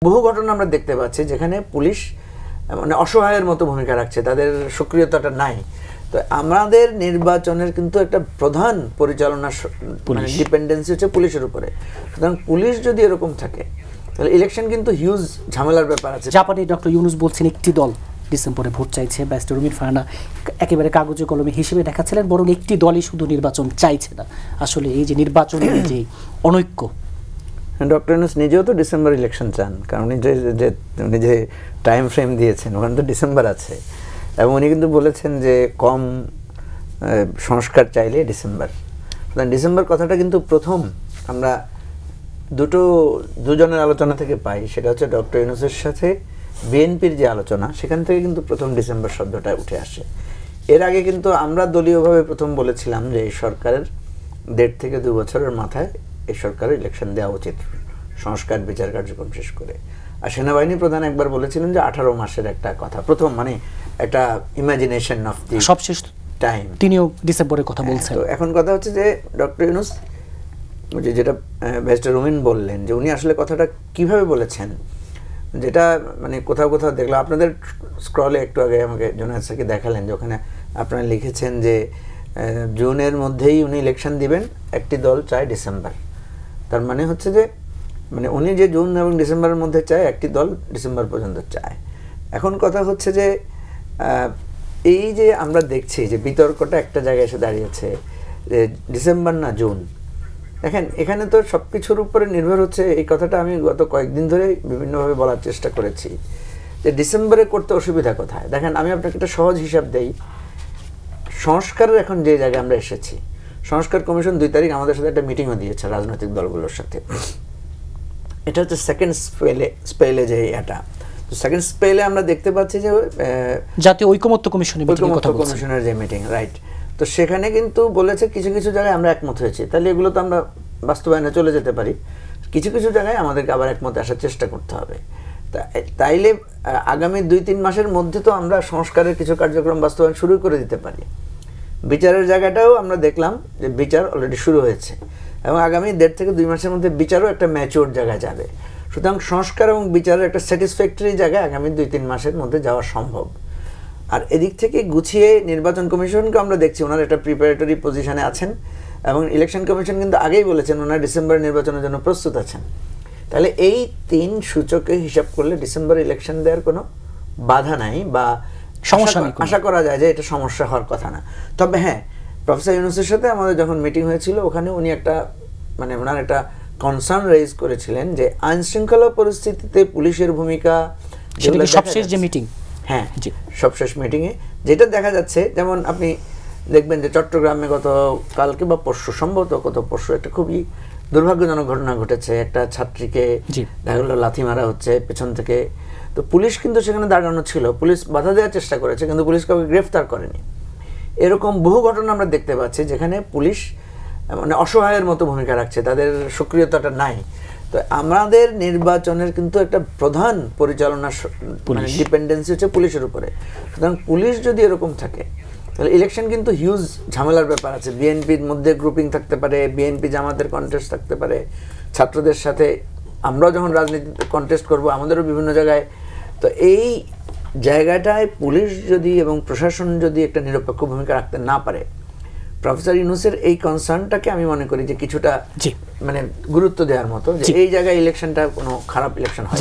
বহু ঘটনা আমরা দেখতে পাচ্ছি যেখানে পুলিশ মানে অসহায়ের মতো ভূমিকা রাখছে, তাদের সক্রিয়তাটা নাই। তো আমাদের নির্বাচনের কিন্তু একটা প্রধান পরিচালনা ডিপেন্ডেন্সি হচ্ছে পুলিশের উপরে। সুতরাং পুলিশ যদি এরকম থাকে তাহলে ইলেকশন কিন্তু হিউজ ঝামেলার ব্যাপার আছে। জাপানে ডক্টর ইউনুস বলছেন একটি দল ডিসেম্বরে ভোট চাইছে, ব্যারিস্টার রুমির ফারহানা একেবারে কাগজে কলমে হিসেবে দেখাচ্ছিলেন, বরং একটি দলই শুধু নির্বাচন চাইছে না। আসলে এই যে নির্বাচনের যে অনৈক্য, ডক্টর ইউনুস নিজেও তো ডিসেম্বর ইলেকশন চান, কারণ উনি যে টাইম ফ্রেম দিয়েছেন ওখানে তো ডিসেম্বর আছে, এবং উনি কিন্তু বলেছেন যে কম সংস্কার চাইলে ডিসেম্বর। সুতরাং ডিসেম্বর কথাটা কিন্তু প্রথম আমরা দুজনের আলোচনা থেকে পাই, সেটা হচ্ছে ডক্টর ইউনুসের সাথে বিএনপির যে আলোচনা, সেখান থেকে কিন্তু প্রথম ডিসেম্বর শব্দটা উঠে আসে। এর আগে কিন্তু আমরা দলীয়ভাবে প্রথম বলেছিলাম যে এই সরকারের 1.5 থেকে 2 বছরের মাথায় এই সরকারের ইলেকশন দেওয়া উচিত, সংস্কার বিচার কার্যক্রম শেষ করে। আর সেনাবাহিনী প্রধান একবার বলেছিলেন যে 18 মাসের একটা কথা, প্রথম মানে একটা ইমাজিনেশন অফ দি সবশেষ টাইম, তিনিও ডিসেম্বরের কথা বলছেন। তো এখন কথা হচ্ছে যে ডক্টর ইউনুস যেটা ব্যারিস্টার রুমিন বললেন যে উনি আসলে কথাটা কিভাবে বলেছেন, যেটা মানে কোথাও কোথাও দেখলাম, আপনাদের স্ক্রলে একটু আগে আমাকে জোনায়েদ স্যারকে দেখালেন যে ওখানে আপনারা লিখেছেন যে জুনের মধ্যেই উনি ইলেকশন দিবেন, একটি দল চায় ডিসেম্বর। তার মানে হচ্ছে যে মানে উনি যে জুন এবং ডিসেম্বরের মধ্যে চায়, একটি দল ডিসেম্বর পর্যন্ত চায়। এখন কথা হচ্ছে যে এই যে আমরা দেখছি যে বিতর্কটা একটা জায়গায় এসে দাঁড়িয়েছে যে ডিসেম্বর না জুন। দেখেন এখানে তো সব কিছুর উপরে নির্ভর হচ্ছে, এই কথাটা আমি গত কয়েকদিন ধরে বিভিন্নভাবে বলার চেষ্টা করেছি যে ডিসেম্বরে করতে অসুবিধা কোথায়। দেখেন আমি আপনাকে একটা সহজ হিসাব দেই, সংস্কারের এখন যে জায়গায় আমরা এসেছি, সংস্কার কমিশন 2 তারিখ আমাদের সাথে একটা মিটিংও দিয়েছে রাজনৈতিক দলগুলোর সাথে। এটা হচ্ছে সেকেন্ড স্পেলে যে এটা, তো সেকেন্ড স্পেলে আমরা দেখতে পাচ্ছি যে জাতীয় ঐকমত্য কমিশনের যে মিটিং, রাইট। তো সেখানে কিন্তু বলেছে কিছু কিছু জায়গায় আমরা একমত হয়েছি, তাহলে এগুলো তো আমরা বাস্তবায়নে চলে যেতে পারি। কিছু কিছু জায়গায় আমাদেরকে আবার একমত আসার চেষ্টা করতে হবে। তাইলে আগামী 2-3 মাসের মধ্যে তো আমরা সংস্কারের কিছু কার্যক্রম বাস্তবায়ন শুরু করে দিতে পারি। বিচারের জায়গাটাও আমরা দেখলাম যে বিচার অলরেডি শুরু হয়েছে, এবং আগামী 1.5 থেকে 2 মাসের মধ্যে বিচারও একটা ম্যাচিওর জায়গায় যাবে। সুতরাং সংস্কার এবং বিচারের একটা স্যাটিসফ্যাক্টরি জায়গায় আগামী 2-3 মাসের মধ্যে যাওয়া সম্ভব। আর এদিক থেকে গুছিয়ে নির্বাচন কমিশনকে আমরা দেখছি ওনারা একটা প্রিপারেটরি পজিশনে আছেন, এবং ইলেকশন কমিশন কিন্তু আগেই বলেছেন ওনারা ডিসেম্বর নির্বাচনের জন্য প্রস্তুত আছেন। তাহলে এই 3 সূচকে হিসাব করলে ডিসেম্বর ইলেকশন দেওয়ার কোনো বাধা নাই বা আশা করা যায় যে এটা সমস্যা হওয়ার কথা না। তবে হ্যাঁ, প্রফেসর ইউনুসের সাথে আমাদের যখন মিটিং হয়েছিল ওখানে উনি একটা মানে ওনার একটা কনসার্ন রেইজ করেছিলেন যে আইন শৃঙ্খলা পরিস্থিতিতে পুলিশের ভূমিকা, সবশেষ যে মিটিং, হ্যাঁ সবশেষ মিটিংয়ে যেটা দেখা যাচ্ছে, যেমন আপনি দেখবেন যে চট্টগ্রামে গত কালকে বা পরশু, সম্ভবত গত পরশু একটা খুবই দুর্ভাগ্যজনক ঘটনা ঘটেছে। একটা ছাত্রীকে দেখা গেল লাথি মারা হচ্ছে পেছন থেকে। তো পুলিশ কিন্তু সেখানে দাঁড়ানো ছিল, পুলিশ বাধা দেওয়ার চেষ্টা করেছে, কিন্তু পুলিশ কাউকে গ্রেফতার করেনি। এরকম বহু ঘটনা আমরা দেখতে পাচ্ছি যেখানে পুলিশ মানে অসহায়ের মতো ভূমিকা রাখছে, তাদের সক্রিয়তাটা নাই। তো আমাদের নির্বাচনের কিন্তু একটা প্রধান পরিচালনা ডিপেন্ডেন্সি হচ্ছে পুলিশের উপরে। সুতরাং পুলিশ যদি এরকম থাকে তাহলে ইলেকশন কিন্তু হিউজ ঝামেলার ব্যাপার আছে। বিএনপির মধ্যে গ্রুপিং থাকতে পারে, বিএনপি জামাতের কন্টেস্ট থাকতে পারে, ছাত্রদের সাথে আমরাও যখন রাজনীতিতে কন্টেস্ট করব আমাদেরও বিভিন্ন জায়গায়। তো এই জায়গাটায় পুলিশ যদি এবং প্রশাসন যদি একটা নিরপেক্ষ ভূমিকা রাখতে না পারে, প্রফেসর ইউনুসের এই কনসার্নটাকে আমি মনে করি যে কিছুটা মানে গুরুত্ব দেওয়ার মতো, যে এই জায়গায় ইলেকশনটা কোনো খারাপ ইলেকশন হয়।